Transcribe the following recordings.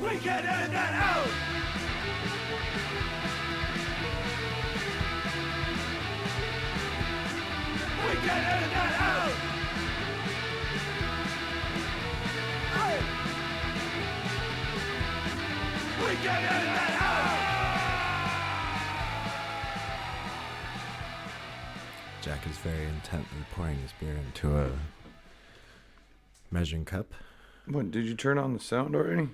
We can edit that out! We can edit that out! Hey! We can edit that out! Jack is very intently pouring his beer into a measuring cup. What, did you turn on the sound already?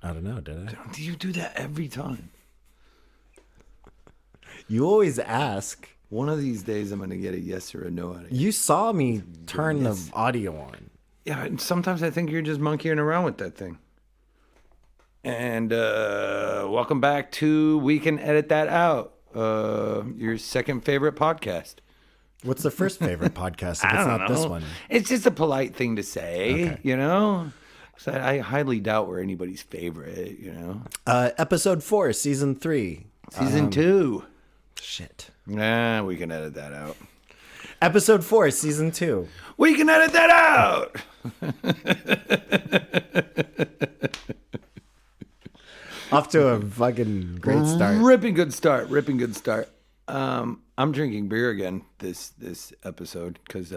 I don't know, did I? You do that every time. You always ask. One of these days I'm going to get a yes or a no out of you. You saw me turn Yes. the audio on. Yeah, and sometimes I think you're just monkeying around with that thing. And welcome back to We Can Edit That Out, your second favorite podcast. What's the first favorite podcast if I it's don't not this know. one? It's just a polite thing to say, Okay. you know? So I highly doubt we're anybody's favorite, you know? Episode 4, season 3. Season 2. Shit. Nah, we can edit that out. Episode 4, season 2. We can edit that out! Off to a fucking great start. Ripping good start. I'm drinking beer again this episode because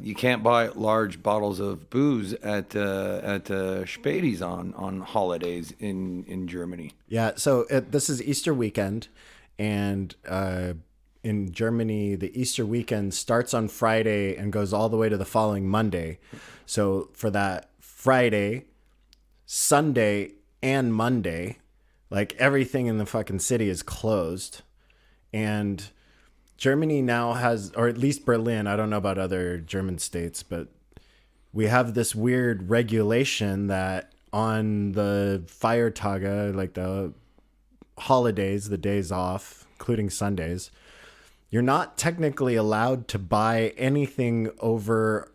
you can't buy large bottles of booze at Späti's on holidays in Germany. Yeah, so this is Easter weekend, and in Germany, the Easter weekend starts on Friday and goes all the way to the following Monday. So for that Friday, Sunday, and Monday, like everything in the fucking city is closed. And Germany now has, or at least Berlin, I don't know about other German states, but we have this weird regulation that on the Feiertage, like the holidays, the days off, including Sundays, you're not technically allowed to buy anything over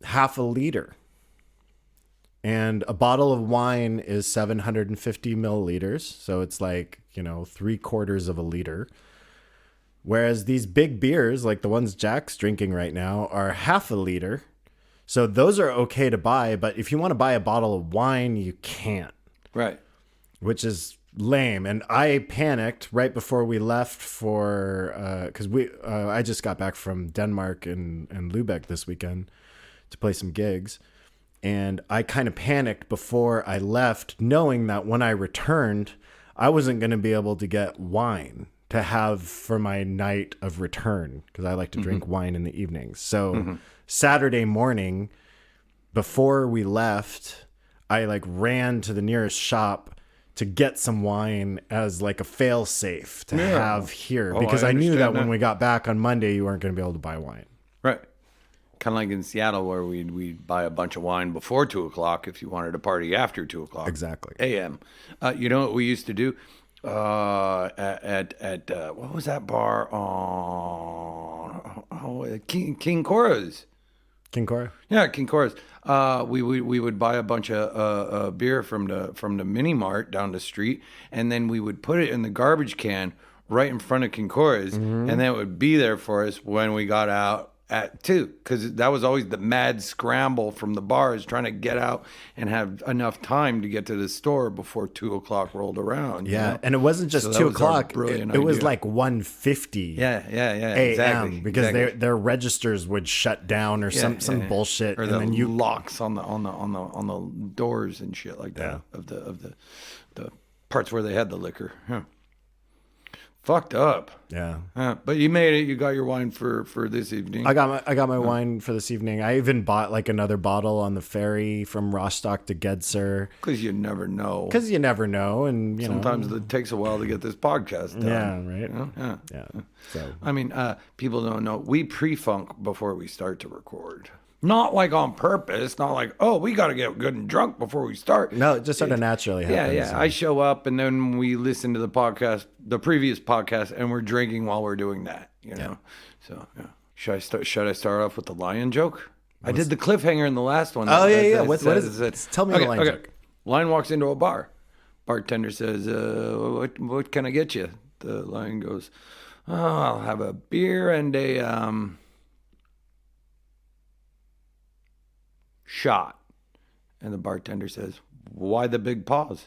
half a liter. And a bottle of wine is 750 milliliters. So it's like, 3/4 of a liter. Whereas these big beers, like the ones Jack's drinking right now, are half a liter. So those are okay to buy. But if you want to buy a bottle of wine, you can't. Right. Which is lame. And I panicked right before we left for, because I just got back from Denmark and Lübeck this weekend to play some gigs. And I kind of panicked before I left, knowing that when I returned, I wasn't going to be able to get wine to have for my night of return, because I like to drink wine in the evenings. So Saturday morning, before we left, I ran to the nearest shop to get some wine as like a fail safe to have here, because I knew that when we got back on Monday, you weren't going to be able to buy wine. Right. Kind of like in Seattle, where we'd buy a bunch of wine before 2 o'clock if you wanted to party after 2 o'clock. Exactly. A.M. You know what we used to do at what was that bar on King Cora's? King Cora? Yeah, King Cora's. We would buy a bunch of beer from the mini mart down the street, and then we would put it in the garbage can right in front of King Cora's, and then it would be there for us when we got out at 2, because that was always the mad scramble from the bars trying to get out and have enough time to get to the store before 2 o'clock rolled around. Yeah, you know? and it wasn't just So that 2 was our o'clock. brilliant It was idea. like 1:50. Yeah, a.m. exactly. because exactly. their registers would shut down or some bullshit, or and the then you locks on the doors and shit like that of the parts where they had the liquor. Huh. Fucked up. yeah. But you made it. You got your wine for this evening. I got my wine for this evening. I even bought like another bottle on the ferry from Rostock to Gedser, Because you never know. because you never know, and Sometimes it takes a while to get this podcast done. Yeah, right. You know? Yeah. Yeah. So I mean, people don't know. We pre-funk before we start to record. Not like on purpose. Not like, oh, we got to get good and drunk before we start. no, it just sort of naturally happens. Yeah. I show up and then we listen to the podcast, the previous podcast, and we're drinking while we're doing that. You know. So yeah. Should I start off with the lion joke? I did the cliffhanger in the last one. Oh, yeah. What is it? Tell me the lion joke. Lion walks into a bar. Bartender says, what can I get you? The lion goes, oh, I'll have a beer and a shot. And the bartender says, "Why the big pause?"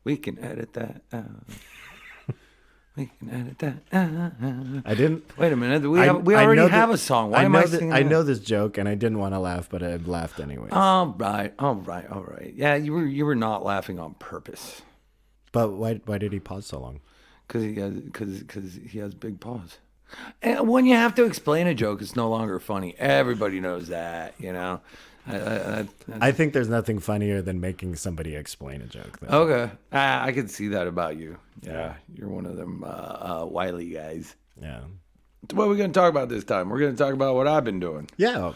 We can edit that out. We can edit that out. I didn't. Wait a minute. We I already know have that- a song. Why am know I that- singing I that? know this joke, and I didn't want to laugh, but I laughed anyways. All right. Yeah, you were not laughing on purpose. But why did he pause so long? Because he has big paws. And when you have to explain a joke, it's no longer funny. Everybody knows that, you know. I think there's nothing funnier than making somebody explain a joke. Though. Okay, I can see that about you. Yeah, you're one of them wily guys. Yeah. So what are we going to talk about this time? We're going to talk about what I've been doing. Yeah.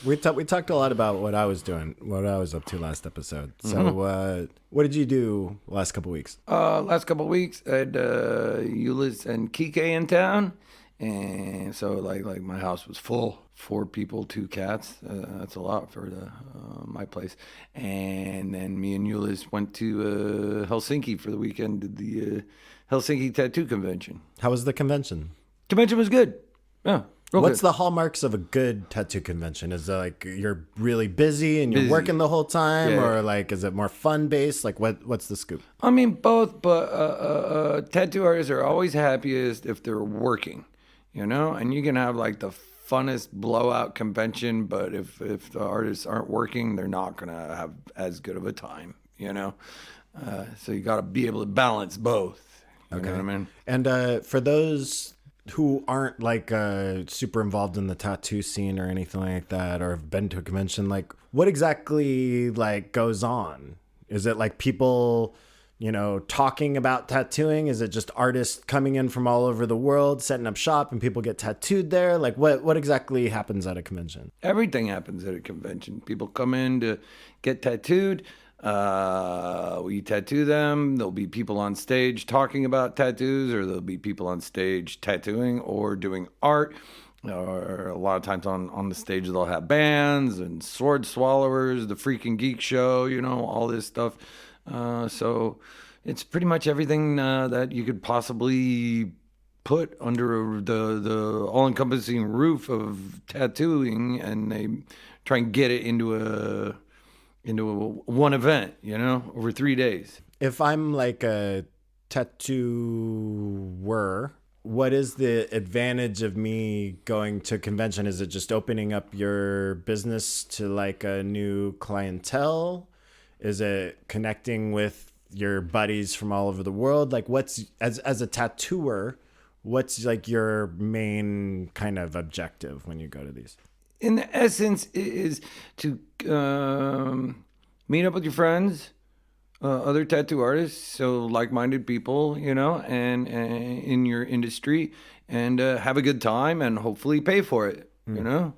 We talked a lot about what I was doing, what I was up to last episode. So, what did you do the last couple weeks? Last couple of weeks, I had Euless and Kike in town. And so, like my house was full. 4 people, 2 cats. That's a lot for my place. And then me and Euless went to Helsinki for the weekend. Did the Helsinki Tattoo Convention. How was the convention? Convention was good. Yeah. What's the hallmarks of a good tattoo convention? Is it like you're really busy and you're working the whole time, Yeah. or like is it more fun based? Like what's the scoop? I mean, both, but tattoo artists are always happiest if they're working, you know? And you can have like the funnest blowout convention, but if the artists aren't working, they're not going to have as good of a time, you know? So you got to be able to balance both. You know what I mean? And for those who aren't like super involved in the tattoo scene or anything like that, or have been to a convention, like what exactly like goes on? Is it like people, you know, talking about tattooing? Is it just artists coming in from all over the world, setting up shop, and people get tattooed there? Like what exactly happens at a convention? Everything happens at a convention. People come in to get tattooed. We tattoo them. There'll be people on stage talking about tattoos, or there'll be people on stage tattooing or doing art. Or a lot of times on the stage they'll have bands and sword swallowers, the Freaking Geek Show, you know, all this stuff. So it's pretty much everything that you could possibly put under the all-encompassing roof of tattooing, and they try and get it into a one event, you know, over 3 days. If I'm like a tattooer, what is the advantage of me going to a convention? Is it just opening up your business to like a new clientele? Is it connecting with your buddies from all over the world? Like what's, as a tattooer, what's like your main kind of objective when you go to these? In the essence, is to meet up with your friends, other tattoo artists, so like-minded people, you know, and in your industry, and have a good time and hopefully pay for it, you know.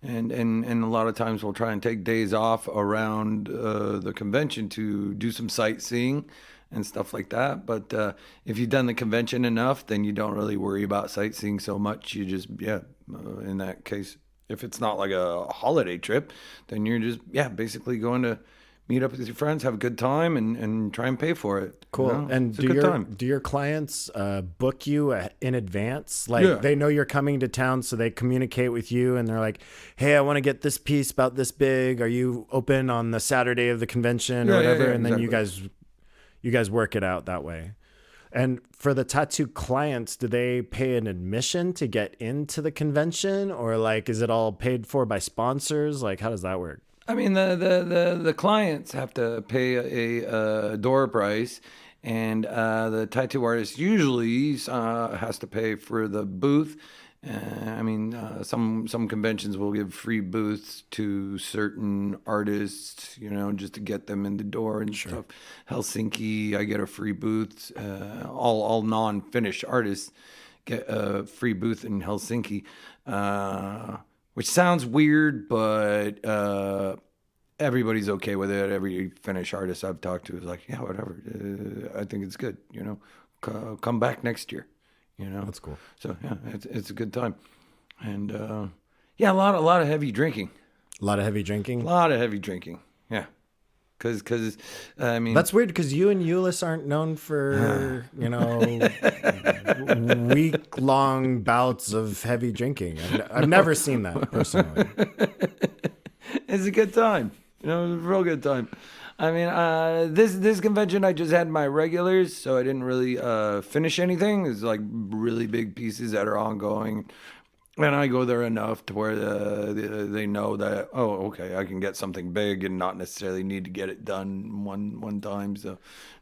And a lot of times we'll try and take days off around the convention to do some sightseeing and stuff like that. But if you've done the convention enough, then you don't really worry about sightseeing so much. You just, in that case, if it's not like a holiday trip, then you're just, basically going to meet up with your friends, have a good time, and try and pay for it. Cool. You know? And It's a good time. do your clients book you in advance? Like they know you're coming to town, so they communicate with you, and they're like, "Hey, I want to get this piece about this big. Are you open on the Saturday of the convention or whatever?" And then you guys work it out that way. And for the tattoo clients, do they pay an admission to get into the convention, or like is it all paid for by sponsors? Like how does that work? I mean, the clients have to pay a door price, and the tattoo artist usually has to pay for the booth. I mean, some conventions will give free booths to certain artists, you know, just to get them in the door and stuff. Helsinki, I get a free booth. All non-finished artists get a free booth in Helsinki. Which sounds weird, but everybody's okay with it. Every Finnish artist I've talked to is like, yeah, whatever. I think it's good. You know, come back next year. You know, That's cool. So yeah, it's a good time, and a lot of heavy drinking. A lot of heavy drinking. A lot of heavy drinking. Yeah, because I mean, That's weird because you and Euless aren't known for, you know, week-long bouts of heavy drinking. I've never seen that personally. it's a good time. It was a real good time. I mean, this convention, I just had my regulars, so I didn't really finish anything. It's like really big pieces that are ongoing. And I go there enough to where they know that, oh, okay, I can get something big and not necessarily need to get it done one time. So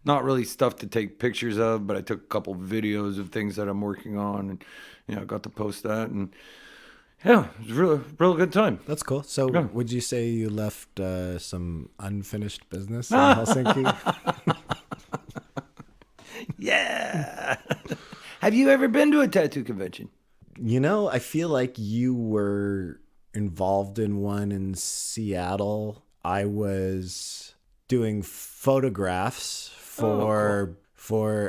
not really stuff to take pictures of, but I took a couple videos of things that I'm working on and, I got to post that. And yeah, it was real good time. That's cool. So Yeah. would you say you left some unfinished business in Helsinki? Yeah. Have you ever been to a tattoo convention? I feel like you were involved in one in Seattle. I was doing photographs for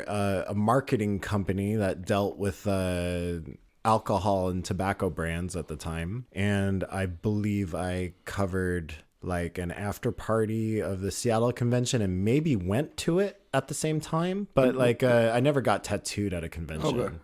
a marketing company that dealt with alcohol and tobacco brands at the time. And I believe I covered like an after party of the Seattle convention and maybe went to it at the same time. But like I never got tattooed at a convention. Okay.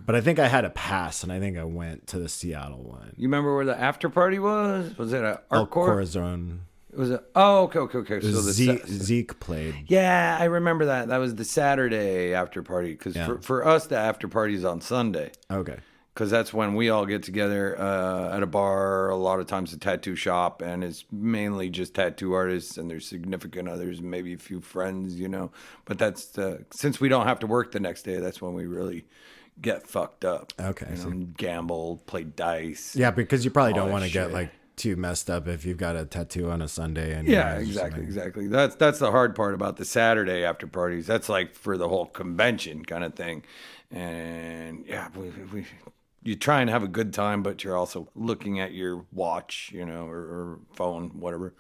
But I think I had a pass, and I think I went to the Seattle one. You remember where the after party was? Was it at El Artcore? Corazon. Was it? Oh, okay. So Zeke played. Yeah, I remember that. That was the Saturday after party. Because for us, the after party is on Sunday. Okay. Because that's when we all get together at a bar, a lot of times a tattoo shop, and it's mainly just tattoo artists and their significant others, maybe a few friends, But that's since we don't have to work the next day, that's when we really get fucked up. Okay. Gamble, play dice. Yeah, because you probably don't want to shit. get like too messed up if you've got a tattoo on a Sunday. And Yeah, exactly. That's the hard part about the Saturday after parties. That's like for the whole convention kind of thing. And yeah, you try and have a good time, but you're also looking at your watch, or phone, whatever,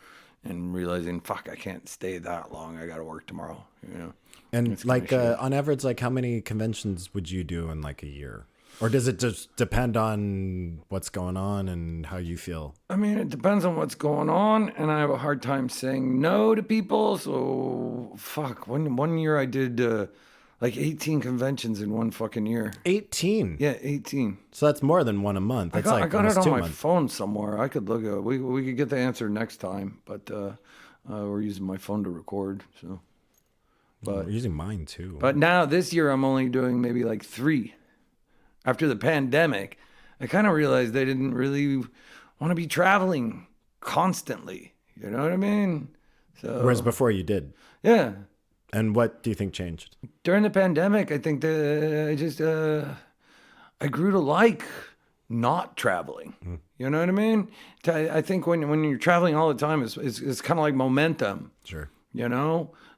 and realizing, fuck, I can't stay that long. I got to work tomorrow, And like on average, like how many conventions would you do in like a year? Or does it just depend on what's going on and how you feel? I mean, it depends on what's going on, and I have a hard time saying no to people. So, fuck, one year I did like 18 conventions in one fucking year. 18? Yeah, 18. So that's more than one a month. That's I got it almost on 2 my months. phone somewhere. I could look at it. We could get the answer next time, but we're using my phone to record, so. We're using mine too. But now this year I'm only doing maybe like 3. After the pandemic, I kind of realized I didn't really want to be traveling constantly. You know what I mean? So Whereas before you did. yeah. And what do you think changed? During the pandemic, I think that I grew to like not traveling. You know what I mean? I think when you're traveling all the time, it's kind of like momentum. Sure.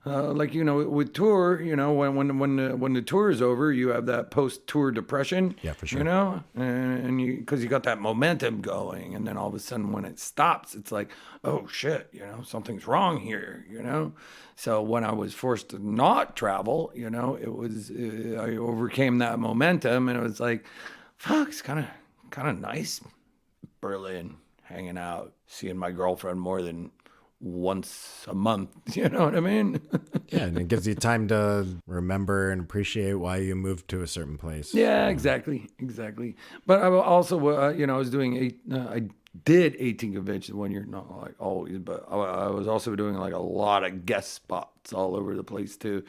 Like with tour, when the tour is over, you have that post-tour depression. Yeah, for sure. And because you got that momentum going, and then all of a sudden when it stops, it's like, oh shit, something's wrong here. So when I was forced to not travel, it was I overcame that momentum, and it was like, fuck, it's kind of nice, Berlin, hanging out, seeing my girlfriend more than once a month. You know what I mean? Yeah, and it gives you time to remember and appreciate why you moved to a certain place. Yeah, exactly. But I also, I was doing I did 18 conventions one year, not like always, but I was also doing like a lot of guest spots all over the place too.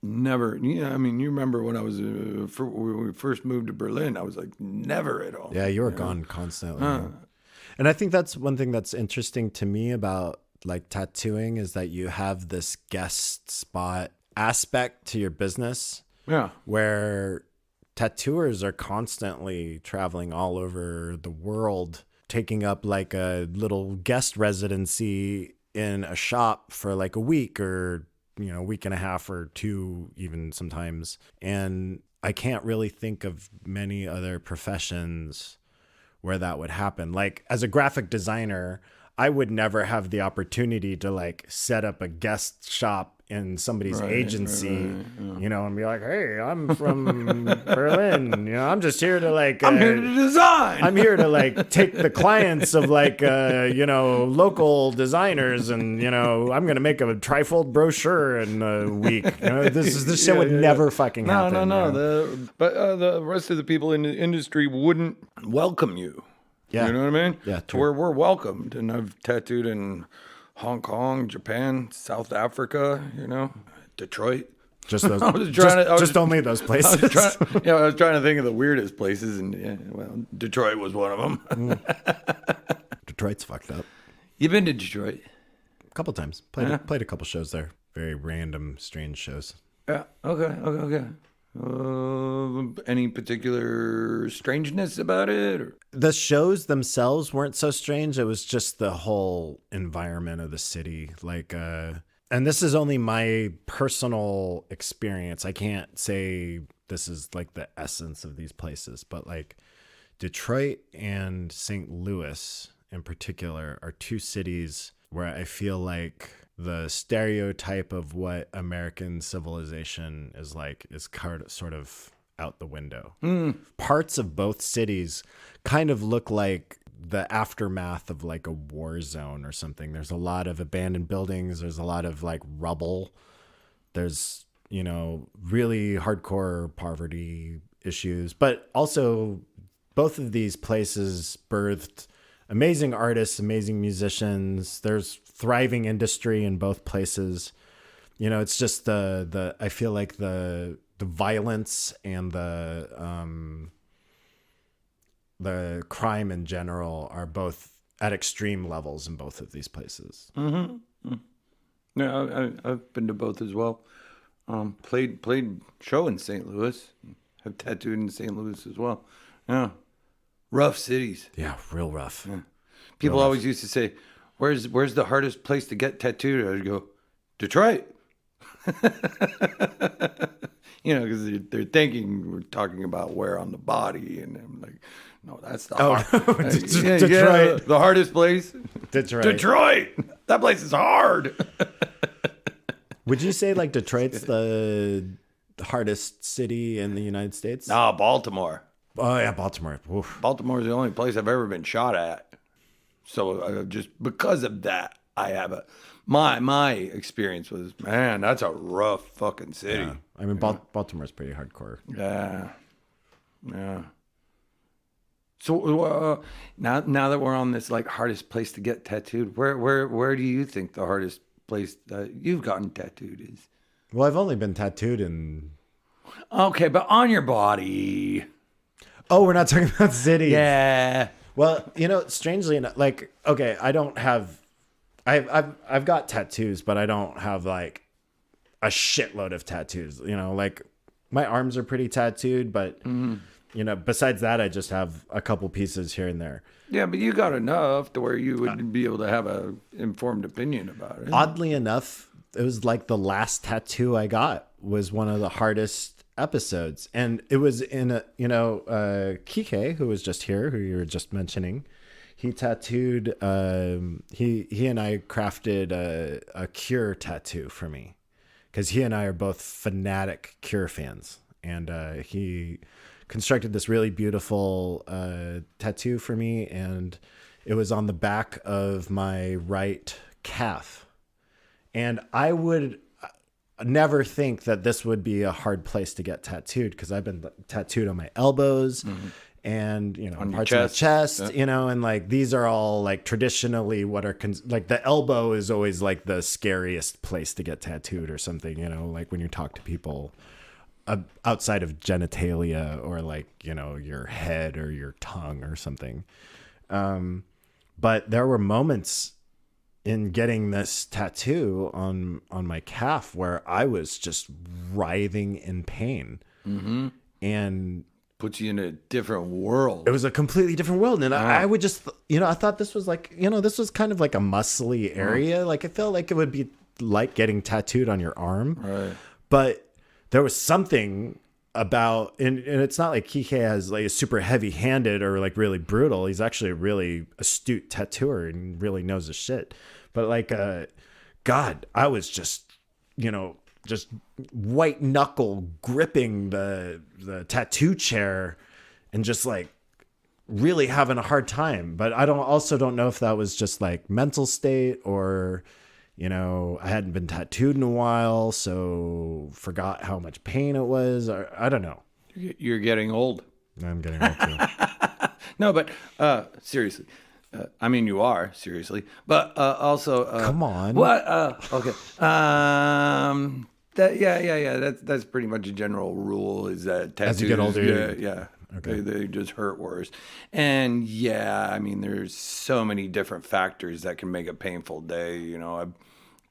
Never, I mean, you remember when I was when we first moved to Berlin, I was like never at all. Yeah, you were gone constantly. And I think that's one thing that's interesting to me about like tattooing is that you have this guest spot aspect to your business. Yeah. Where tattooers are constantly traveling all over the world, taking up like a little guest residency in a shop for like a week or, a week and a half or 2 even sometimes. And I can't really think of many other professions where that would happen. Like as a graphic designer, I would never have the opportunity to like set up a guest shop in somebody's agency, and be like, hey, I'm from Berlin. I'm just here to like, I'm here to design. I'm here to like take the clients of like, local desinners and, I'm going to make a trifold brochure in a week. This shit would never fucking happen. No. But the rest of the people in the industry wouldn't welcome you. Yeah. You know what I mean? Yeah, To where we're welcomed. And I've tattooed in Hong Kong, Japan, South Africa, Detroit. Just those. I was trying just only those places. I was trying to think of the weirdest places, and Detroit was one of them. Detroit's fucked up. You've been to Detroit? A couple times. Played a couple shows there. Very random, strange shows. Yeah. Okay. Any particular strangeness about it? Or? The shows themselves weren't so strange. It was just the whole environment of the city. And this is only my personal experience. I can't say this is like the essence of these places, but like Detroit and St. Louis in particular are two cities where I feel like the stereotype of what American civilization is like is sort of out the window. Parts of both cities kind of look like the aftermath of like a war zone or something. There's a lot of abandoned buildings. There's a lot of like rubble. There's, really hardcore poverty issues, but also both of these places birthed amazing artists, amazing musicians. There's thriving industry in both places. It's just I feel like the violence and the crime in general are both at extreme levels in both of these places. Mm-hmm. Yeah, I've been to both as well. Played show in St. Louis. Have tattooed in St. Louis as well. Yeah, rough cities. Yeah, real rough. Yeah. People always used to say, "Where's the hardest place to get tattooed?" I'd go, "Detroit." Because they're thinking we're talking about where on the body, and I'm like, no, that's the Detroit. The hardest place. Detroit. That place is hard. Would you say like Detroit's the hardest city in the United States? No, Baltimore. Oh yeah, Baltimore. Oof. Baltimore is the only place I've ever been shot at. So just because of that, I have my experience was, man, that's a rough fucking city. Yeah. I mean, Baltimore's pretty hardcore. Yeah. So now that we're on this like hardest place to get tattooed, where do you think the hardest place that you've gotten tattooed is? Well, I've only been tattooed in. Okay, but on your body. Oh, we're not talking about cities. Yeah. Well, strangely enough, like, okay, I don't have. I've got tattoos, but I don't have like a shitload of tattoos. Like my arms are pretty tattooed, but besides that, I just have a couple pieces here and there. Yeah, but you got enough to where you would be able to have a informed opinion about it. Oddly enough, it was like the last tattoo I got was one of the hardest episodes, and it was in Kike, who was just here, who you were just mentioning. He tattooed. He and I crafted a Cure tattoo for me, because he and I are both fanatic Cure fans, and he constructed this really beautiful tattoo for me, and it was on the back of my right calf. And I would never think that this would be a hard place to get tattooed, because I've been tattooed on my elbows. And on parts your of my chest, yeah. And like these are all like traditionally what are like the elbow is always like the scariest place to get tattooed or something, like when you talk to people outside of genitalia or like your head or your tongue or something. But there were moments in getting this tattoo on my calf where I was just writhing in pain, and puts you in a different world. It was a completely different world. And I would just, I thought this was like, this was kind of like a muscly area. Like I felt like it would be like getting tattooed on your arm. Right. But there was something about, and it's not like Kike has like a super heavy handed or like really brutal. He's actually a really astute tattooer and really knows his shit. But like, God, I was just, just white knuckle gripping the tattoo chair and just like really having a hard time. But I don't know if that was just like mental state or, I hadn't been tattooed in a while, so forgot how much pain it was. Or, I don't know. You're getting old. I'm getting old too. No, but seriously, I mean, you are seriously, but also Come on. What? Okay. Yeah. That's pretty much a general rule. Is that tattoos? As you get older, Yeah. Okay. They just hurt worse. And yeah, I mean, there's so many different factors that can make a painful day. You know, I've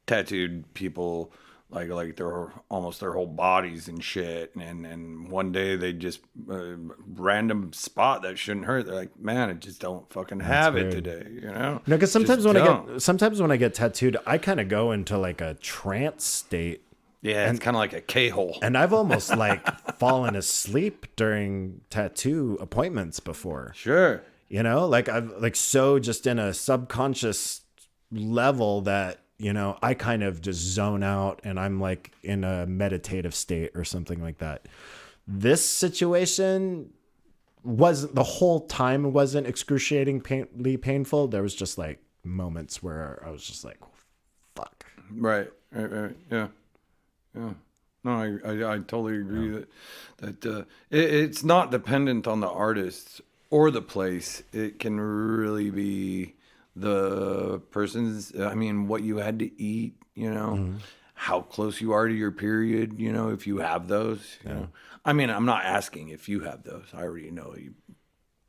tattooed people like their almost their whole bodies and shit, and one day they just random spot that shouldn't hurt. They're like, man, I just don't fucking have it weird. today, you know? No, because Just sometimes when I get tattooed, I kind of go into like a trance state. yeah, it's kind of like a K-hole. And I've almost like fallen asleep during tattoo appointments before. Sure. You know, like I've like so just in a subconscious level that, you know, I kind of just zone out and I'm like in a meditative state or something like that. This situation wasn't the whole time wasn't excruciatingly painful. There was just like moments where I was just like, fuck. Right. Yeah. No, I totally agree that it's not dependent on the artist or the place. It can really be the person's, I mean, what you had to eat, you know, how close you are to your period, you know, if you have those, you know. I mean, I'm not asking if you have those. I already know you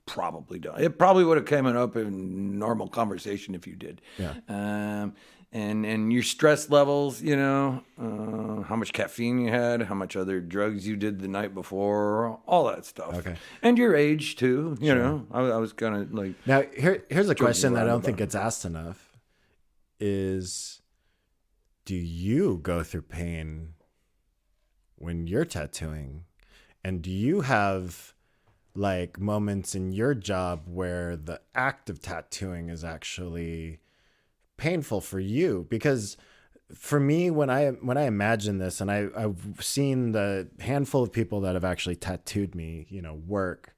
probably don't. It probably would have come up in normal conversation if you did. Yeah. And your stress levels, you know, how much caffeine you had, how much other drugs you did the night before, all that stuff. Okay. And your age too, you know. I was kind of like. Now, here's a question that I don't about think gets asked enough is, do you go through pain when you're tattooing? And do you have like moments in your job where the act of tattooing is actually painful for you? Because for me, when I imagine this, and I've seen the handful of people that have actually tattooed me, you know, work,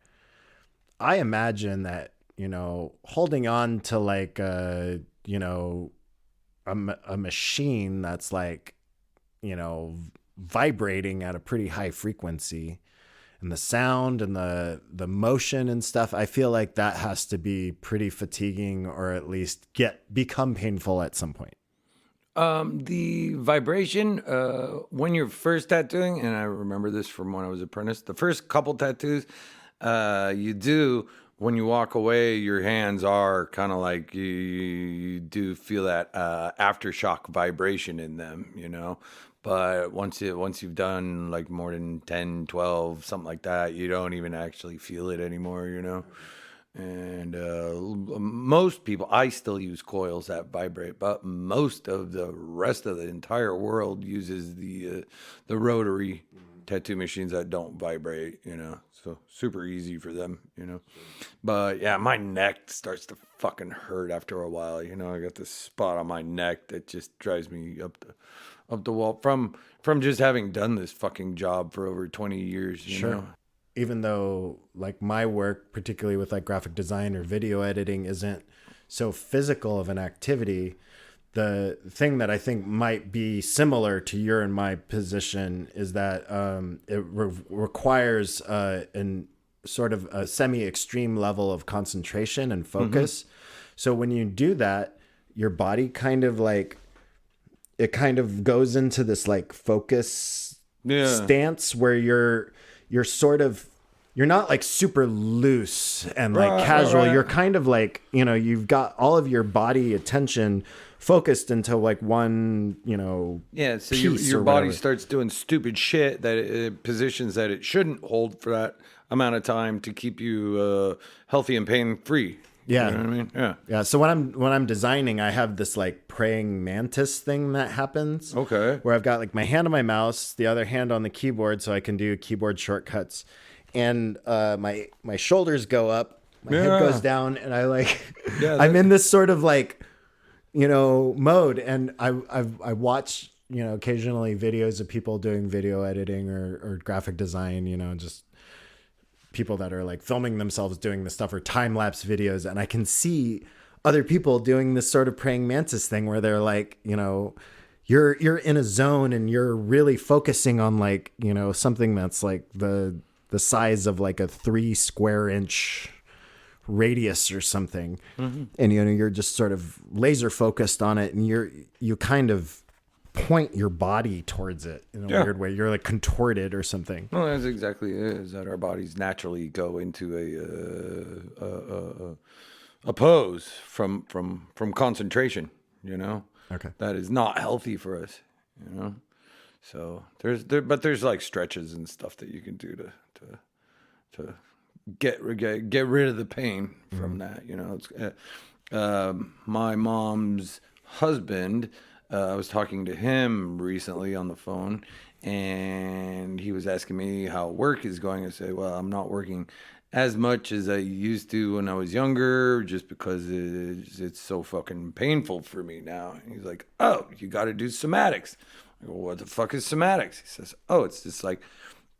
I imagine that, you know, holding on to like you know, a machine that's like, you know, vibrating at a pretty high frequency, and the sound and the motion and stuff, I feel like that has to be pretty fatiguing, or at least become painful at some point. The vibration, when you're first tattooing, and I remember this from when I was apprentice, the first couple tattoos, you do, when you walk away, your hands are kind of like, you do feel that aftershock vibration in them, you know. But once you've done like more than 10, 12, something like that, you don't even actually feel it anymore, you know. And most people, I still use coils that vibrate, but most of the rest of the entire world uses the rotary tattoo machines that don't vibrate, you know. So super easy for them, you know. But yeah, my neck starts to fucking hurt after a while, you know. I got this spot on my neck that just drives me up the wall from just having done this fucking job for over 20 years, you know. Even though like my work, particularly with like graphic design or video editing, isn't so physical of an activity, the thing that I think might be similar to your and my position is that it requires an sort of a semi-extreme level of concentration and focus. So when you do that, your body kind of like, it kind of goes into this like focus stance where you're sort of, you're not like super loose and like casual. Right. You're kind of like, you know, you've got all of your body attention focused into like one, you know, so your body starts doing stupid shit that positions that it shouldn't hold for that amount of time to keep you healthy and pain free. Yeah. You know what I mean? Yeah. So when I'm designing, I have this like praying mantis thing that happens. Okay. Where I've got like my hand on my mouse, the other hand on the keyboard, so I can do keyboard shortcuts. And my shoulders go up, my head goes down, and I like I'm in this sort of like, you know, mode. And I watch, you know, occasionally videos of people doing video editing or graphic design, you know, just people that are like filming themselves doing this stuff, or time-lapse videos, and I can see other people doing this sort of praying mantis thing where they're like, you know, you're in a zone and you're really focusing on like, you know, something that's like the size of like a 3 square inch radius or something, and you're just sort of laser focused on it, and you kind of point your body towards it in a weird way. You're like contorted or something. Well, that's exactly it. Is that our bodies naturally go into a pose from concentration. Okay. That is not healthy for us. So there's like stretches and stuff that you can do to get rid of the pain from that. It's my mom's husband. I was talking to him recently on the phone, and he was asking me how work is going. I said, well, I'm not working as much as I used to when I was younger, just because it's so fucking painful for me now. And he's like, oh, you got to do somatics. I go, what the fuck is somatics? He says, oh, it's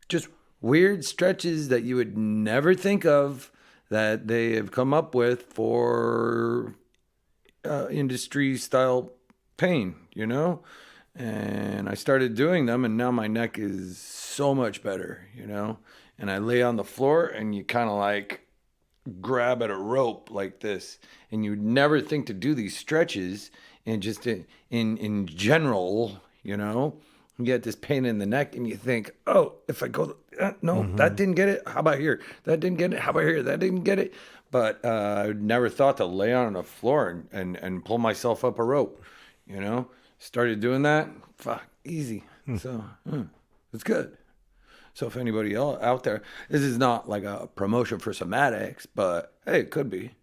just weird stretches that you would never think of that they have come up with for industry style pain, and I started doing them, and now my neck is so much better, and I lay on the floor, and you kind of like grab at a rope like this, and you would never think to do these stretches, and just in general, you get this pain in the neck, and you think, oh, if I go, no, that didn't get it, how about here, that didn't get it, how about here, that didn't get it, but I never thought to lay on the floor and pull myself up a rope. Started doing that. Fuck, easy. So it's good. So if anybody else out there, this is not like a promotion for somatics, but hey, it could be.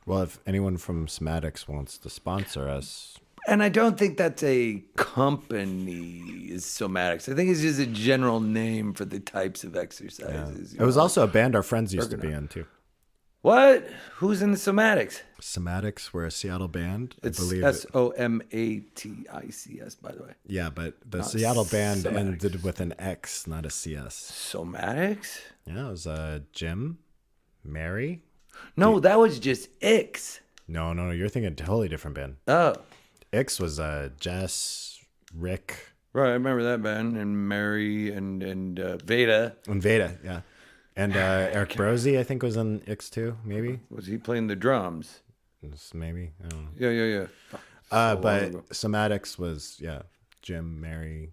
Well, if anyone from Somatics wants to sponsor us, and I don't think that's a company is somatics. I think it's just a general name for the types of exercises. It was also a band our friends used to be in too. What? Who's in the somatics? Somatics were a Seattle band. It's I believe SOMATICS, by the way. Yeah, but the Seattle band Somatics. ended with an X, not a CS. Somatics? Yeah, it was Jim, Mary. No, that was just X. No, you're thinking a totally different band. Oh. X was Jess, Rick. Right, I remember that band, and Mary and Veda. And Veda, yeah. And Eric Brosey, I think, was in X2, maybe. Was he playing the drums? Maybe. I don't know. Yeah. But Somatics was, Jim, Mary,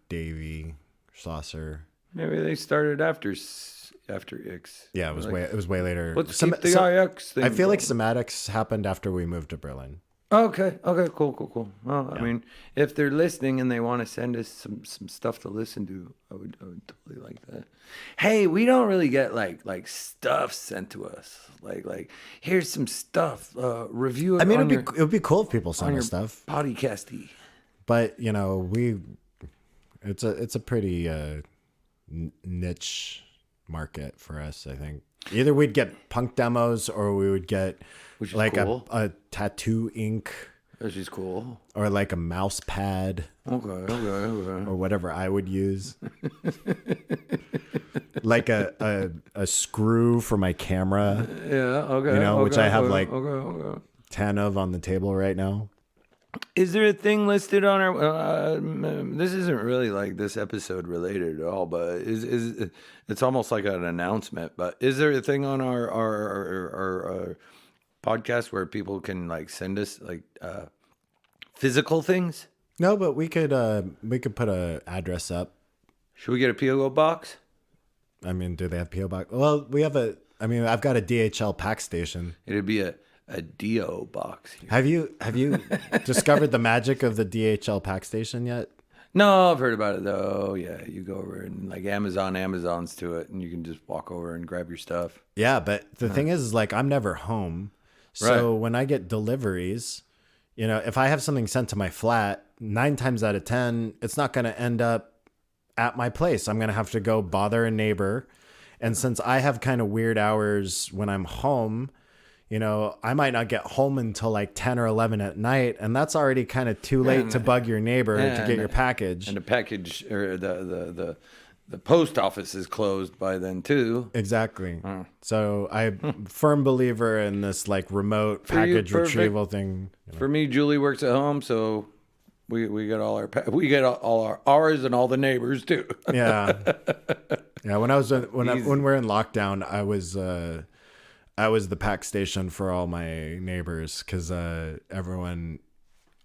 Davey, Schlosser. Maybe they started after X. Yeah, it was way later. Let's keep the IX thing. I feel like Somatics happened after we moved to Berlin. Okay, cool. Well, I mean, if they're listening and they want to send us some stuff to listen to, I would totally like that. Hey, we don't really get like stuff sent to us. Like here's some stuff. Review it. I mean, it would be cool if people sent us stuff. Podcasty. But it's a pretty niche market for us. I think either we'd get punk demos or we would get like cool. a tattoo ink, which is cool, or like a mouse pad. Okay. Or whatever I would use. Like a screw for my camera. Yeah, okay. Which I have 10 of on the table right now. Is there a thing listed on our? This isn't really like this episode related at all, but is it's almost like an announcement. But is there a thing on our podcast where people can like send us like physical things? No, but we could put a address up. Should we get a PO box? I mean, do they have PO box? Well, I've got a DHL pack station. It'd be a DO box here. Have you discovered the magic of the DHL pack station yet? No, I've heard about it though. Yeah, you go over and like Amazon's to it, and you can just walk over and grab your stuff. Yeah, but the thing is like I'm never home. So when I get deliveries, if I have something sent to my flat, 9 times out of 10, it's not going to end up at my place. I'm going to have to go bother a neighbor. And since I have kind of weird hours when I'm home, I might not get home until like 10 or 11 at night. And that's already kind of too late to bug your neighbor to get your package. And the package or the post office is closed by then too. Exactly. So I'm a firm believer in this like remote package retrieval thing. For me, Julie works at home, so we get all our ours and all the neighbors too. Yeah. When we're in lockdown, I was the pack station for all my neighbors because I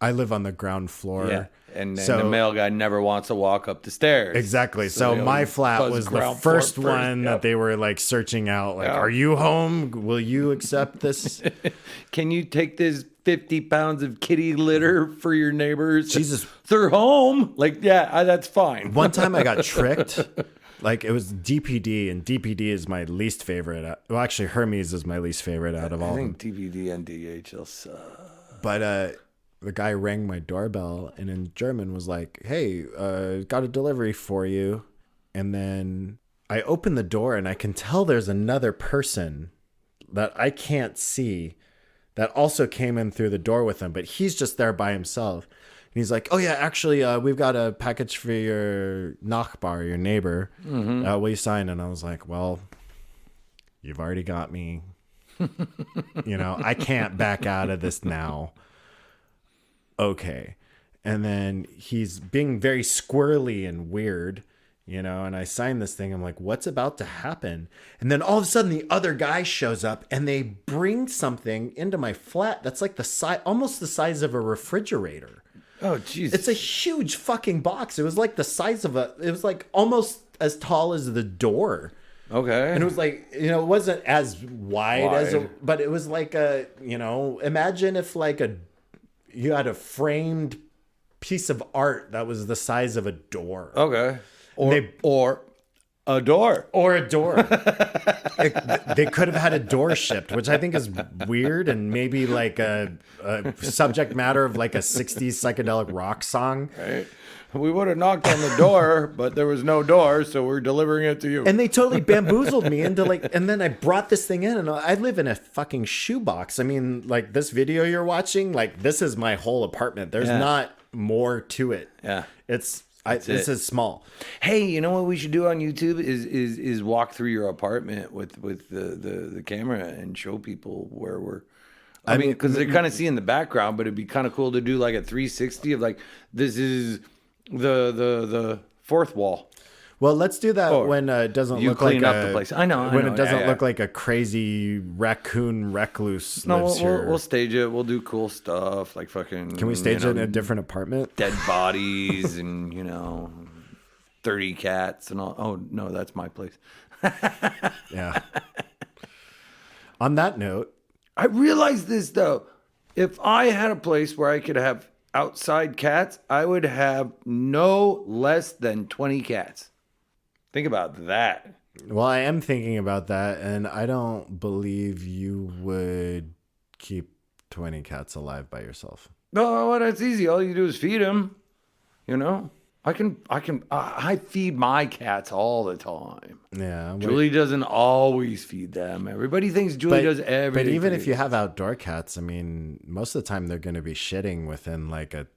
live on the ground floor. Yeah. And then the mail guy never wants to walk up the stairs. Exactly. So my flat was the first one that they were like searching out. Like, are you home? Will you accept this? Can you take this 50 pounds of kitty litter for your neighbors? Jesus. They're home. Like, yeah, that's fine. One time I got tricked. Like, it was DPD, and DPD is my least favorite. Well, actually, Hermes is my least favorite out of all of them. I think DPD and DHL suck. But the guy rang my doorbell and in German was like, hey, got a delivery for you. And then I open the door and I can tell there's another person that I can't see that also came in through the door with him, but he's just there by himself. And he's like, oh yeah, actually, we've got a package for your Nachbar, your neighbor. Mm-hmm. Will you sign? And I was like, well, you've already got me. I can't back out of this now. Okay. And then he's being very squirrely and weird, and I sign this thing. I'm like, what's about to happen? And then all of a sudden the other guy shows up and they bring something into my flat that's like almost the size of a refrigerator. Oh, jeez. It's a huge fucking box. It was like the size of it was like almost as tall as the door. Okay. And it was like, it wasn't as wide. But it was like imagine if like you had a framed piece of art that was the size of a door. Okay. Or a door. Or a door. They could have had a door shipped, which I think is weird and maybe like a subject matter of like a 60s psychedelic rock song. Right. We would have knocked on the door, but there was no door, so we're delivering it to you. And they totally bamboozled me into and then I brought this thing in and I live in a fucking shoebox. I mean, like this video you're watching, like this is my whole apartment. There's not more to it. Yeah. This is small. Hey, you know what we should do on YouTube is walk through your apartment with the camera and show people where we're. I mean, because they're kind of see in the background, but it'd be kind of cool to do like a 360 of like this is the fourth wall. Well, let's do that when it doesn't look like the place. I know when it doesn't look like a crazy raccoon recluse lives here. We'll stage it. We'll do cool stuff like fucking. Can we stage it in a different apartment? Dead bodies and 30 cats and all. Oh no, that's my place. Yeah. On that note, I realized this though. If I had a place where I could have outside cats, I would have no less than 20 cats. Think about that. Well, I am thinking about that, and I don't believe you would keep 20 cats alive by yourself. No, well, that's easy. All you do is feed them. I feed my cats all the time. Yeah. Julie doesn't always feed them. Everybody thinks Julie does everything. But even if you have outdoor cats, I mean, most of the time they're going to be shitting within like a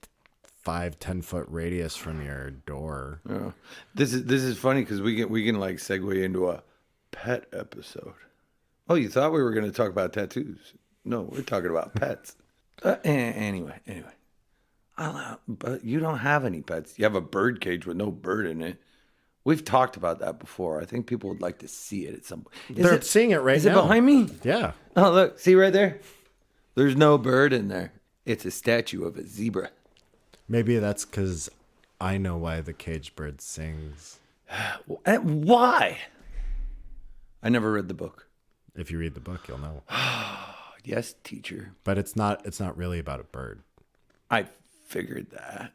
5-10 foot radius from your door. Yeah. This is funny because we can like segue into a pet episode. Oh, you thought we were going to talk about tattoos? No, we're talking about pets. Anyway. But you don't have any pets. You have a bird cage with no bird in it. We've talked about that before. I think people would like to see it at some point. They're seeing it right now. Is it behind me? Yeah. Oh, look. See right there? There's no bird in there. It's a statue of a zebra. Maybe that's because I know why the caged bird sings. Why? I never read the book. If you read the book, you'll know. Yes, teacher. But it's not really about a bird. I figured that.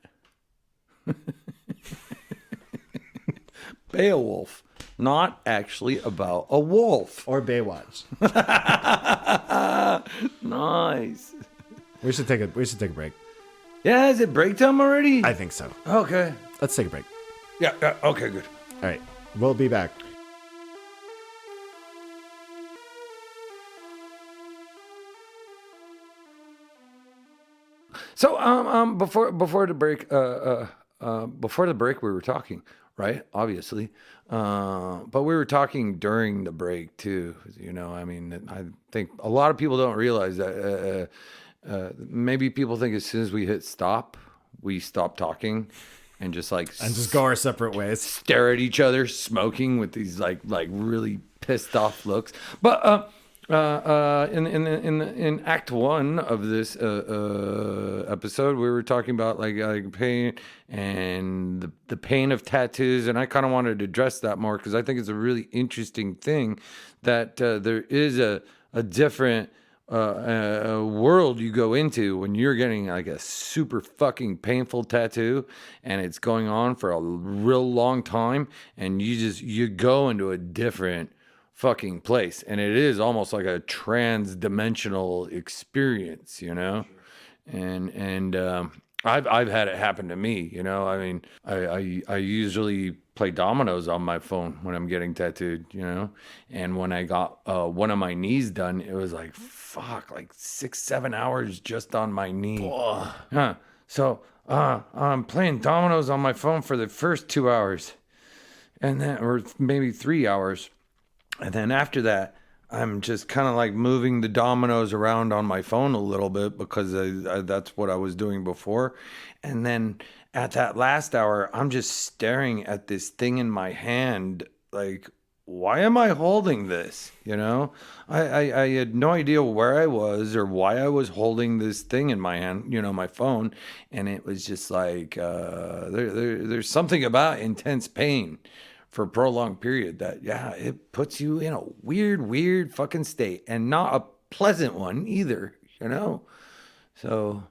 Beowulf, not actually about a wolf. Or Baywatch. Nice. We should take a break. Yeah, is it break time already? I think so. Okay. Let's take a break. Yeah, okay, good. All right. We'll be back. So, before the break, we were talking, right? Obviously, but we were talking during the break too. I mean, I think a lot of people don't realize that. Maybe people think as soon as we hit stop, we stop talking, and just go our separate ways. Stare at each other, smoking with these like really pissed off looks. But In Act One of this episode, we were talking about like pain and the pain of tattoos, and I kind of wanted to address that more because I think it's a really interesting thing that there is a different world you go into when you're getting like a super fucking painful tattoo and it's going on for a real long time, and you go into a different fucking place, and it is almost like a trans-dimensional experience, you know. And I've had it happen to me, you know. I mean, I usually play dominoes on my phone when I'm getting tattooed, you know. And when I got one of my knees done, it was like fuck, like 6-7 hours just on my knee. Huh. So I'm playing dominoes on my phone for the first 2 hours, and then or maybe 3 hours. And then after that, I'm just kind of like moving the dominoes around on my phone a little bit because that's what I was doing before. And then at that last hour, I'm just staring at this thing in my hand like, why am I holding this? You know, I had no idea where I was or why I was holding this thing in my hand, you know, my phone. And it was just like, there's something about intense pain for a prolonged period that, yeah, it puts you in a weird fucking state, and not a pleasant one either, you know? So,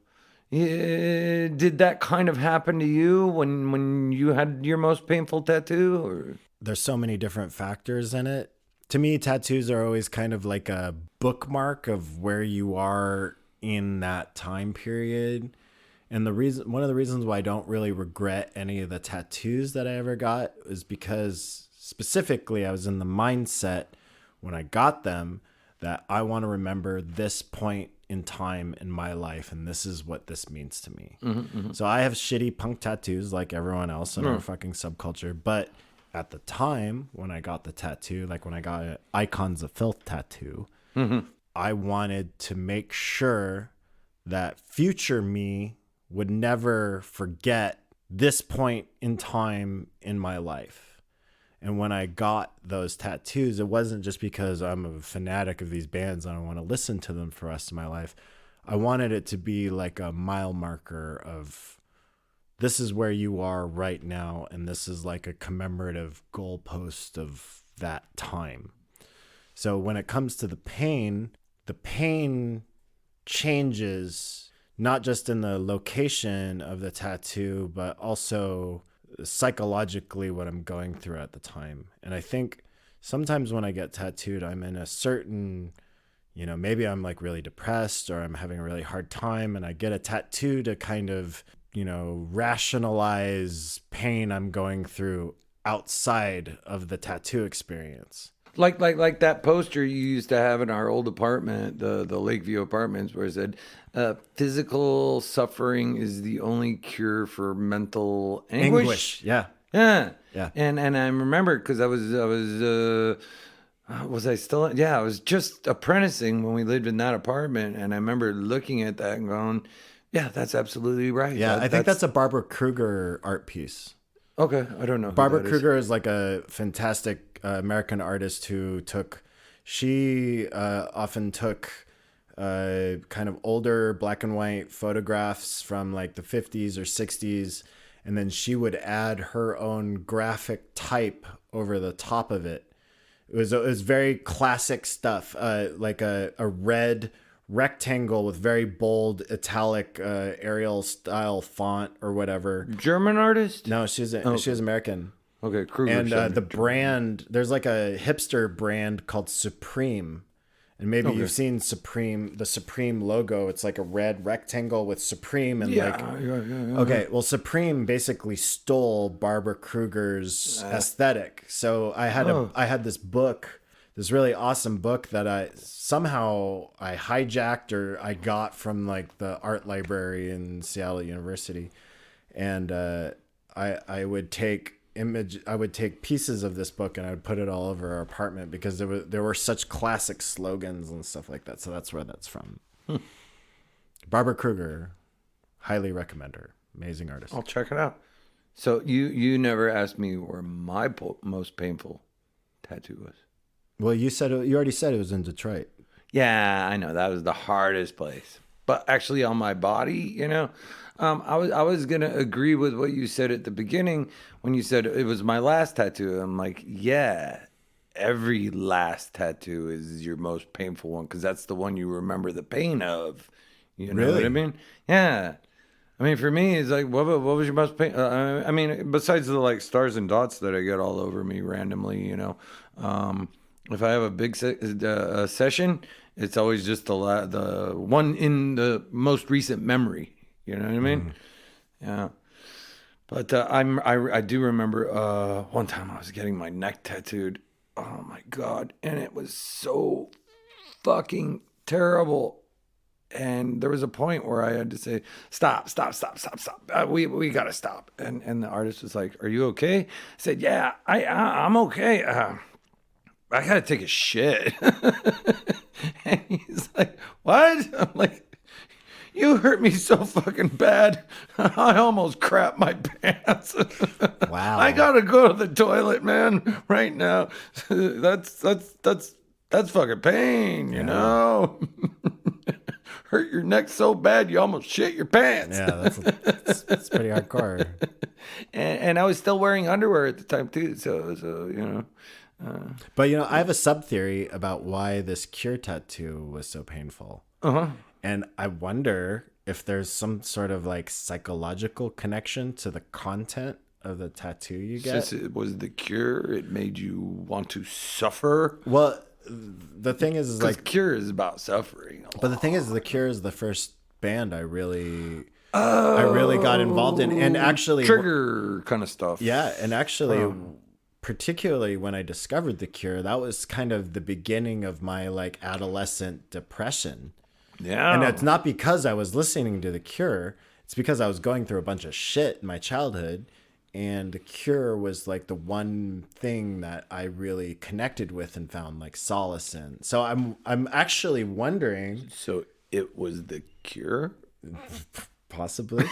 yeah, did that kind of happen to you when you had your most painful tattoo? Or? There's so many different factors in it. To me, tattoos are always kind of like a bookmark of where you are in that time period. And one of the reasons why I don't really regret any of the tattoos that I ever got is because specifically I was in the mindset when I got them that I want to remember this point in time in my life, and this is what this means to me. So I have shitty punk tattoos like everyone else in our fucking subculture, but at the time when I got the tattoo, like when I got an Icons of Filth tattoo, I wanted to make sure that future me would never forget this point in time in my life. And when I got those tattoos, it wasn't just because I'm a fanatic of these bands and I want to listen to them for the rest of my life. I wanted it to be like a mile marker of this is where you are right now, and this is like a commemorative goalpost of that time. So when it comes to the pain changes not just in the location of the tattoo, but also psychologically what I'm going through at the time. And I think sometimes when I get tattooed, I'm in a certain, you know, maybe I'm like really depressed or I'm having a really hard time, and I get a tattoo to kind of, you know, rationalize pain I'm going through outside of the tattoo experience. Like that poster you used to have in our old apartment, the Lakeview Apartments, where it said, "Physical suffering is the only cure for mental anguish." Yeah. Yeah. Yeah. And I remember because I was just apprenticing when we lived in that apartment, and I remember looking at that and going, "Yeah, that's absolutely right." Yeah, I think that's a Barbara Kruger art piece. Okay, I don't know. Barbara Kruger is like a fantastic American artist who often took kind of older black and white photographs from like the 50s or 60s, and then she would add her own graphic type over the top of it. It was very classic stuff, like a red rectangle with very bold italic Arial style font or whatever. German artist? No, she's American. Okay, Kruger. And the brand, there's like a hipster brand called Supreme. And maybe you've seen Supreme, the Supreme logo. It's like a red rectangle with Supreme and Okay, well, Supreme basically stole Barbara Kruger's aesthetic. So I had this book, this really awesome book that I hijacked or I got from like the art library in Seattle University, and I would take pieces of this book and I would put it all over our apartment because there were such classic slogans and stuff like that. So that's where that's from. Barbara Kruger, highly recommend her. Amazing artist. I'll check it out. So you never asked me where my most painful tattoo was. Well, you already said it was in Detroit. Yeah, I know that was the hardest place. But actually, on my body, I was gonna agree with what you said at the beginning when you said it was my last tattoo. I'm like, yeah, every last tattoo is your most painful one because that's the one you remember the pain of. You know what I Really? mean? Yeah. I mean, for me, it's like, what was your most pain? I mean, besides the like stars and dots that I get all over me randomly, um, if I have a big session, it's always just the one in the most recent memory. You know what I mean? Yeah. But I do remember one time I was getting my neck tattooed. Oh my god, and it was so fucking terrible. And there was a point where I had to say, "Stop, stop, stop, stop, stop. We gotta stop." And the artist was like, "Are you okay?" I said, "Yeah, I'm okay. I gotta take a shit." And he's like, "What?" I'm like, "You hurt me so fucking bad. I almost crapped my pants. I Wow. gotta go to the toilet, man, right now. That's fucking pain, you Yeah. know." Hurt your neck so bad you almost shit your pants. Yeah, that's pretty hardcore. And I was still wearing underwear at the time too, so. But I have a sub theory about why this cure tattoo was so painful. Uh-huh. And I wonder if there's some sort of like psychological connection to the content of the tattoo you get. Since it was the cure, it made you want to suffer. Well, the thing is Because like, Cure is about suffering. but the thing is, The Cure is the first band I really got involved in, and actually, Trigger kind of stuff. yeah, and actually, particularly when I discovered The Cure, that was kind of the beginning of my like adolescent depression. Yeah. And it's not because I was listening to The Cure. It's because I was going through a bunch of shit in my childhood. And The Cure was like the one thing that I really connected with and found like solace in. So I'm actually wondering, So it was the cure? possibly.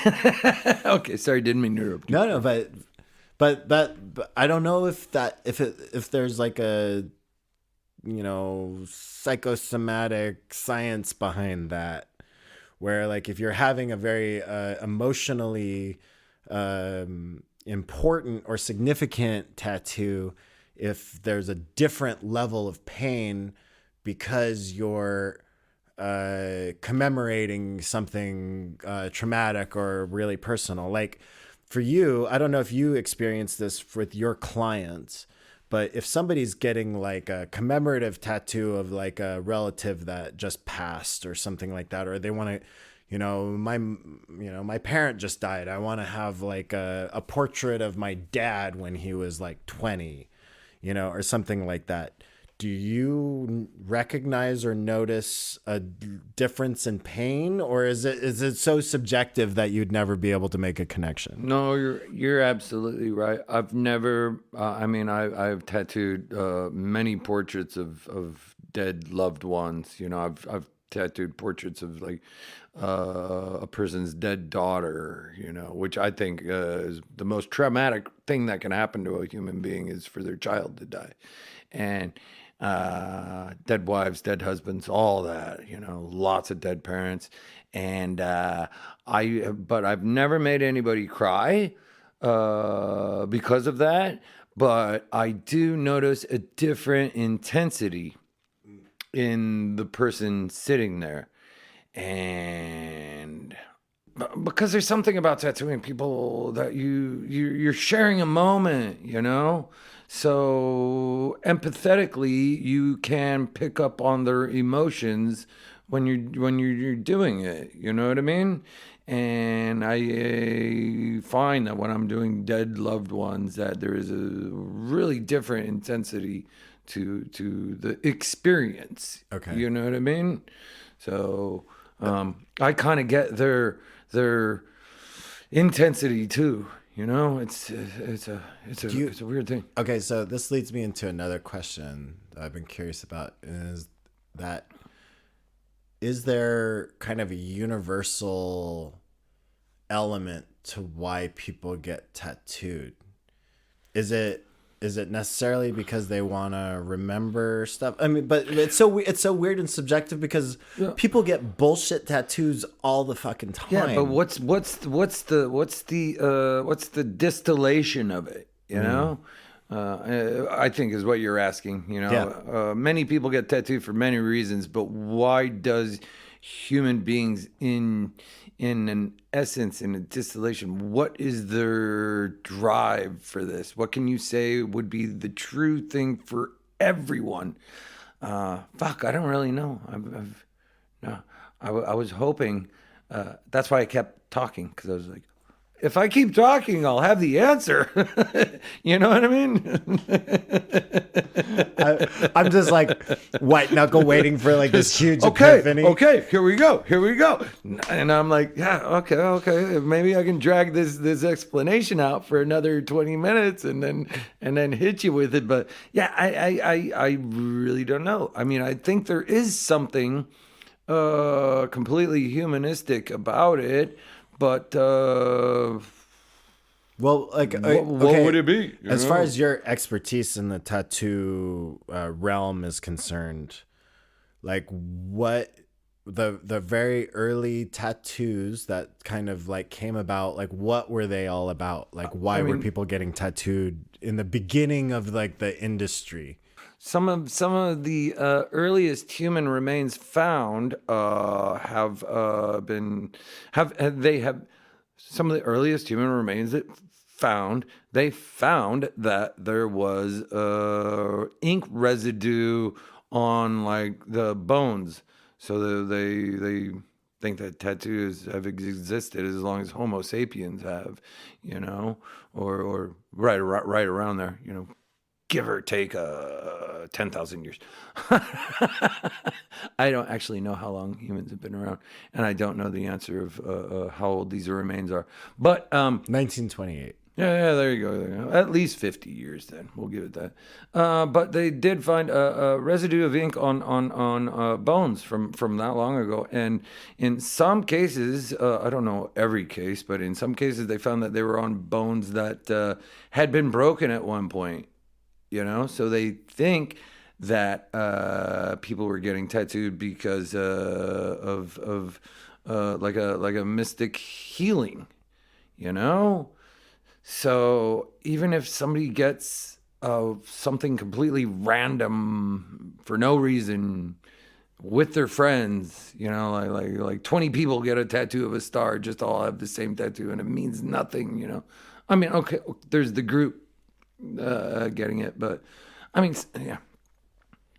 Okay, sorry, didn't mean to interrupt you. No, but I don't know if there's like a psychosomatic science behind that, where like if you're having a very emotionally important or significant tattoo, if there's a different level of pain because you're commemorating something traumatic or really personal. Like for you, I don't know if you experience this with your clients, but if somebody's getting like a commemorative tattoo of like a relative that just passed or something like that, or they want to, my parent just died. I want to have like a portrait of my dad when he was like 20, or something like that. Do you recognize or notice a difference in pain, or is it so subjective that you'd never be able to make a connection? No, you're absolutely right. I've never. I've tattooed many portraits of dead loved ones. I've tattooed portraits of like a person's dead daughter. Which I think is the most traumatic thing that can happen to a human being is for their child to die, and dead wives, dead husbands, all that, lots of dead parents. And but I've never made anybody cry because of that. But I do notice a different intensity in the person sitting there. And because there's something about tattooing people that you're sharing a moment, so empathetically you can pick up on their emotions when you're doing it. You know what I mean? And I find that when I'm doing dead loved ones, that there is a really different intensity to the experience. Okay. You know what I mean? So I kind of get their intensity too. It's a weird thing. Okay, so this leads me into another question that I've been curious about, is there kind of a universal element to why people get tattooed? Is it is it necessarily because they want to remember stuff? I mean, but it's so weird and subjective because people get bullshit tattoos all the fucking time. Yeah, but what's the distillation of it? You know, I think is what you're asking. You know, many people get tattooed for many reasons, but why does human beings in an essence, in a distillation, what is their drive for this? What can you say would be the true thing for everyone? Fuck, I don't really know. I was hoping. That's why I kept talking, because I was like, if I keep talking, I'll have the answer. You know what I mean? I'm just like white knuckle waiting for like this huge Okay, epiphany. okay, here we go. And I'm like, yeah, okay. Maybe I can drag this explanation out for another 20 minutes and then hit you with it. But yeah, I really don't know. I mean, I think there is something completely humanistic about it, but Well, like, what would it be? As far as your expertise in the tattoo realm is concerned, like what the very early tattoos that kind of like came about, like what were they all about? Like why were people getting tattooed in the beginning of like the industry? Some of the earliest human remains found have some of the earliest human remains that found that there was ink residue on like the bones, so they think that tattoos have existed as long as Homo sapiens have, you know, or right around there, you know. Give or take 10,000 years. I don't actually know how long humans have been around, and I don't know the answer of how old these remains are. But 1928. yeah, there you go. At least 50 years, then we'll give it that. But they did find a residue of ink on bones from that long ago, and in some cases, I don't know every case, but in some cases, they found that they were on bones that had been broken at one point. You know, so they think that people were getting tattooed because of like a mystic healing. You know, so even if somebody gets something completely random for no reason with their friends, you know, like 20 people get a tattoo of a star, just all have the same tattoo, and it means nothing. You know, I mean, okay, there's the group getting it, but I mean, yeah,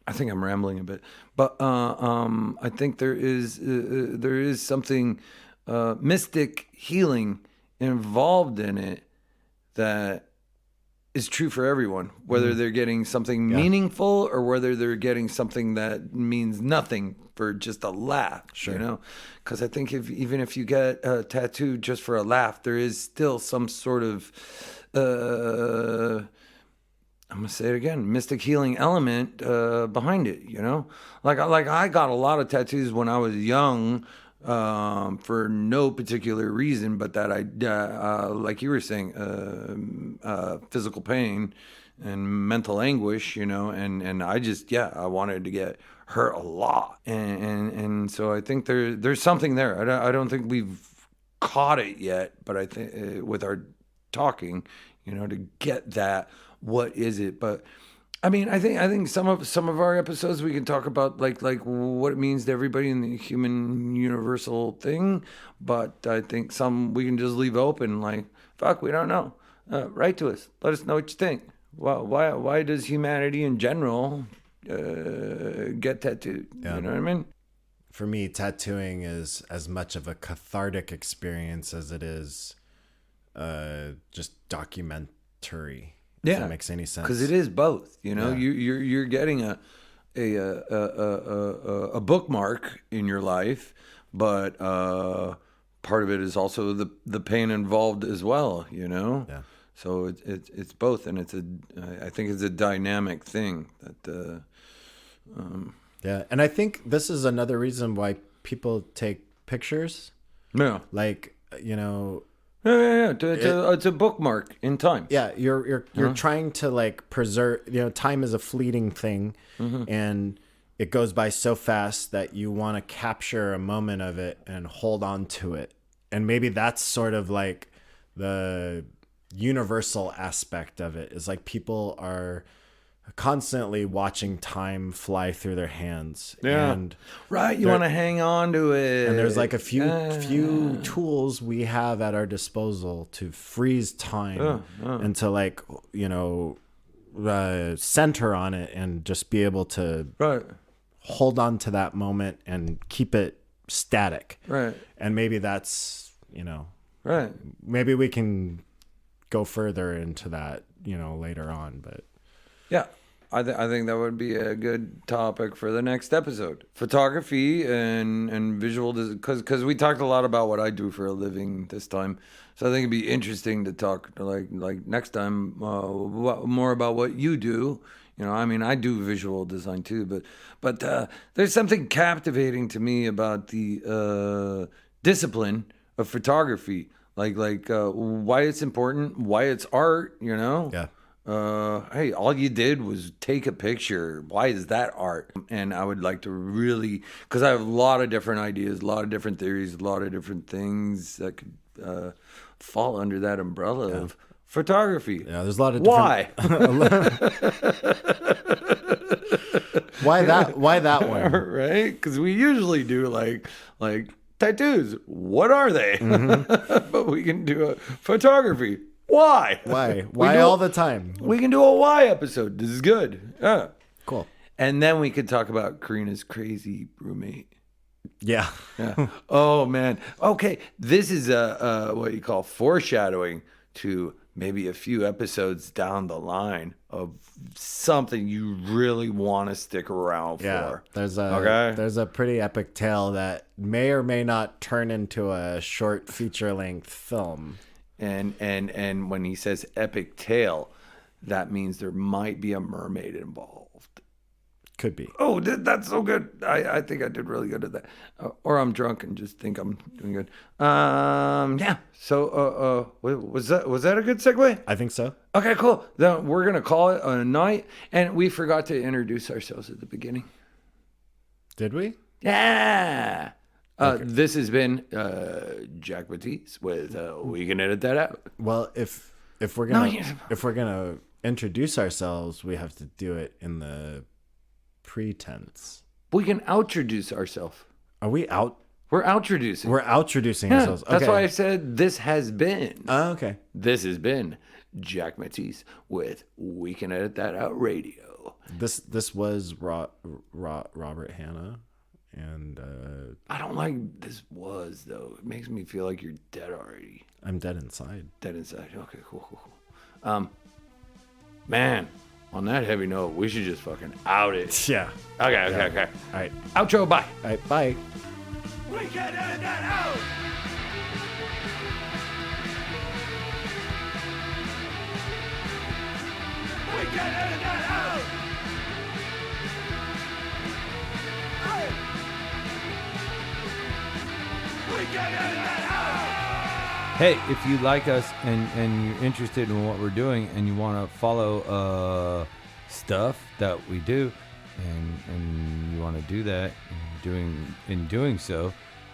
I think I'm rambling a bit, but I think there is something mystic healing involved in it that is true for everyone, whether they're getting something meaningful or whether they're getting something that means nothing for just a laugh. Sure. You know, because I think even if you get a tattoo just for a laugh, there is still some sort of I'm gonna say it again, mystic healing element behind it. You know, like I got a lot of tattoos when I was young for no particular reason, but that I like you were saying, physical pain and mental anguish. You know, and I just I wanted to get hurt a lot, and so I think there's something there. I don't think we've caught it yet, but I think with our talking, you know, to get that, what is it? But I mean, I think some of our episodes we can talk about like what it means to everybody in the human universal thing, but I think some we can just leave open, like, fuck, we don't know. Write to us, let us know what you think. Why does humanity in general get tattooed? You know what I mean? For me, tattooing is as much of a cathartic experience as it is just documentary. If that makes any sense. Because it is both. You know, you're getting a bookmark in your life, but part of it is also the pain involved as well. You know. Yeah. So it's both, and I think it's a dynamic thing that. Yeah, and I think this is another reason why people take pictures. Yeah. Like, you know. Yeah. It's a bookmark in time. Yeah, you're trying to like preserve. Time is a fleeting thing, and it goes by so fast that you want to capture a moment of it and hold on to it. And maybe that's sort of like the universal aspect of it. Is like people are constantly watching time fly through their hands. Yeah. And Right. You want to hang on to it. and there's like a few tools we have at our disposal to freeze time and to like, center on it and just be able to hold on to that moment and keep it static. Right. And maybe that's, Right. maybe we can go further into that, later on, but Yeah. I think that would be a good topic for the next episode. Photography and visual, because we talked a lot about what I do for a living this time. So I think it'd be interesting to talk like next time more about what you do. I do visual design too, but there's something captivating to me about the discipline of photography, like why it's important, why it's art. yeah. Hey, all you did was take a picture. Why is that art? And I would like to really, because I have a lot of different ideas, a lot of different theories, a lot of different things that could fall under that umbrella of photography. Yeah, there's a lot of different... Why? Why that one? Right? Because we usually do like tattoos. What are they? But we can do a photography. Why? Why all the time? We can do a why episode. This is good. Yeah. Cool. And then we could talk about Karina's crazy roommate. Yeah. Yeah. Oh man. Okay. This is what you call foreshadowing to maybe a few episodes down the line of something you really want to stick around for. There's a pretty epic tale that may or may not turn into a short feature length film. And when he says epic tale, that means there might be a mermaid involved. Could be. Oh, that's so good. I think I did really good at that. Or I'm drunk and just think I'm doing good. Yeah. So, was that a good segue? I think so. Okay, cool. Then we're gonna call it a night. And we forgot to introduce ourselves at the beginning. Did we? Yeah. Okay. This has been Jack Batiste with We Can Edit That Out. Well, if we're gonna introduce ourselves, we have to do it in the pretense. We can outroduce ourselves. Are we out? We're outroducing. We're outroducing ourselves. Okay. That's why I said this has been. Oh, okay. This has been Jack Batiste with We Can Edit That Out Radio. This was Robert Hanna. And I don't like this was though. It makes me feel like you're dead already. I'm dead inside. Dead inside. Okay, cool. Man, on that heavy note, we should just fucking out it. Yeah. Okay. All right. Outro, bye. All right, bye. We can edit that out! We can edit that out! Hey! We can edit that out! Hey, if you like us and you're interested in what we're doing and you want to follow stuff that we do and you want to do that, in doing so,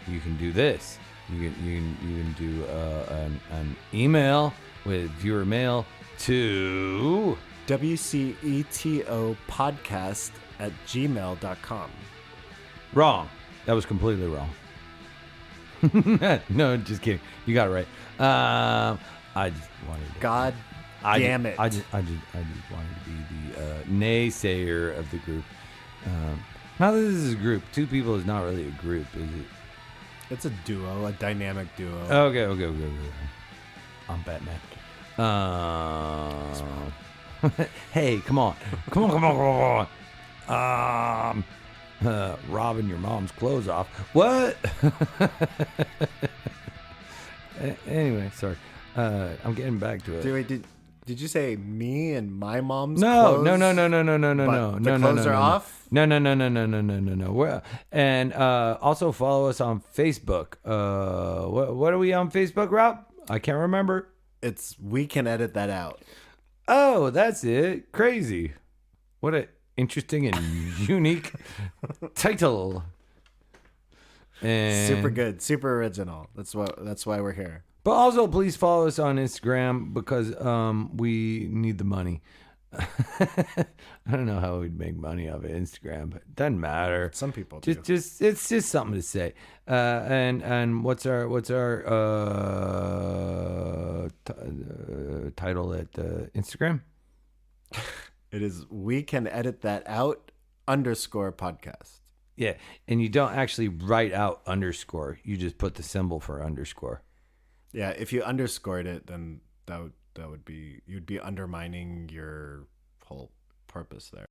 you can do this. You can do an email with viewer mail to wcetopodcast@gmail.com. Wrong. That was completely wrong. No, just kidding. You got it right. I just wanted to, God damn it. I just wanted to be the naysayer of the group. Now that this is a group, two people is not really a group, is it? It's a duo, a dynamic duo. Okay. I'm Batman. Hey, come on. Robbing your mom's clothes off. What? Anyway, sorry. I'm getting back to it. Did you say me and my mom's No. clothes? No. The clothes are off? No. And also follow us on Facebook. What are we on Facebook, Rob? I can't remember. It's We Can Edit That Out. Oh, that's it. Crazy. What a interesting and unique title. And, Super good, super original. That's why we're here. But also, please follow us on Instagram because we need the money. I don't know how we'd make money off of Instagram, but it doesn't matter. Some people do. Just it's just something to say. And what's our title at Instagram? It is We Can Edit That Out _podcast. Yeah, and you don't actually write out underscore. You just put the symbol for underscore. Yeah, if you underscored it, then that would be, you'd be undermining your whole purpose there.